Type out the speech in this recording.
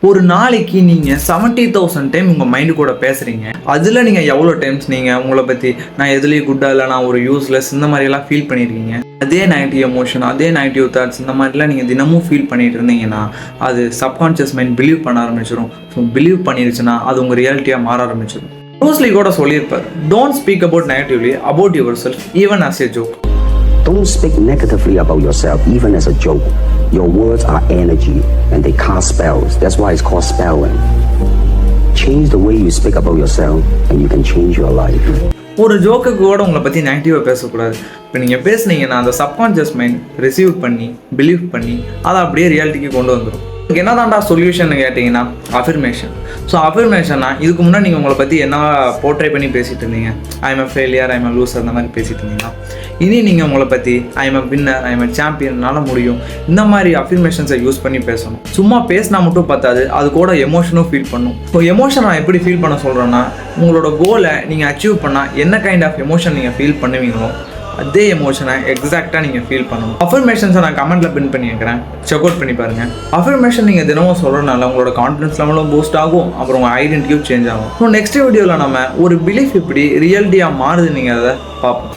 ஒரு நாளைக்கு நீங்கள் 70,000 டைம் உங்கள் மைண்டு கூட பேசுகிறீங்க. அதில் நீங்கள் எவ்வளோ டைம்ஸ் நீங்கள் உங்களை பற்றி நான் எதுலேயும் குட்டாக இல்லை, நான் ஒரு யூஸ்லெஸ், இந்த மாதிரியெல்லாம் ஃபீல் பண்ணியிருக்கீங்க. அதே நெகட்டிவ் எமோஷன், அதே நெகட்டிவ் தாட்ஸ், இந்த மாதிரிலாம் நீங்கள் தினமும் ஃபீல் பண்ணிட்டு இருந்தீங்கன்னா அது சப்கான்ஷியஸ் மைண்ட் பிலீவ் பண்ண ஆரம்பிச்சிடும். ஸோ பிலீவ் பண்ணிருச்சுன்னா அது உங்கள் ரியாலிட்டியாக மாற ஆரம்பிச்சிடும். ப்ரூஸ்லி கூட சொல்லியிருப்பார், don't speak about negatively about your self even as a joke. Don't speak negatively about yourself, even as a joke. Your words are energy and they cast spells. That's why it's called spelling. Change the way you speak about yourself and you can change your life. ஒரு ஜோக்குக்கு கூட உங்களை பற்றி நெகட்டிவாக பேசக்கூடாது. இப்போ நீங்கள் பேசுனீங்கன்னா அந்த சப்கான்ஷியஸ் மைண்ட் ரிசீவ் பண்ணி பிலீவ் பண்ணி அதை அப்படியே ரியாலிட்டிக்கு கொண்டு வந்துடும். என்ன தாண்டா சொல்யூஷன் கேட்டிங்கன்னா அஃபர்மேஷன். ஸோ அஃபர்மேஷன்னா இதுக்கு முன்னாடி நீங்கள் உங்களை பற்றி என்ன போர்ட்ரே பண்ணி பேசிகிட்டு இருந்தீங்க, I am a failure, I am a loser, அந்த மாதிரி பேசிகிட்டு இருந்தீங்கன்னா இனி நீங்கள் உங்களை பற்றி I am a winner, I am a champion, என்னால் முடியும், இந்த மாதிரி அஃபர்மேஷன்ஸை யூஸ் பண்ணி பேசணும். சும்மா பேசினா மட்டும் பார்த்தாது, அது கூட எமோஷனும் ஃபீல் பண்ணும். ஸோ எமோஷன் நான் எப்படி ஃபீல் பண்ண சொல்கிறேன்னா, உங்களோட கோலை நீங்கள் அச்சீவ் பண்ணால் என்ன கைண்ட் ஆஃப் எமோஷன் நீங்கள் ஃபீல் பண்ணுவீங்களோ அதே எமோஷனை எக்ஸாக்டாக நீங்கள் ஃபீல் பண்ணணும். அஃபர்மேஷன்ஸை நான் கமெண்ட்டில் பின் பண்ணி வைக்கிறேன், செக் அவுட் பண்ணி பாருங்கள். அஃபர்மேஷன் நீங்கள் தினமும் சொல்கிறனால உங்களோட கான்ஃபிடன்ஸ் லெவலும் பூஸ்ட் ஆகும், அப்புறம் உங்கள் ஐடென்டிட்டியும் சேஞ்ச் ஆகும். ஸோ நெக்ஸ்ட் வீடியோவில் நம்ம ஒரு பிலீஃப் எப்படி ரியாலிட்டியாக மாறுது நீங்கள் அதை பார்ப்போம்.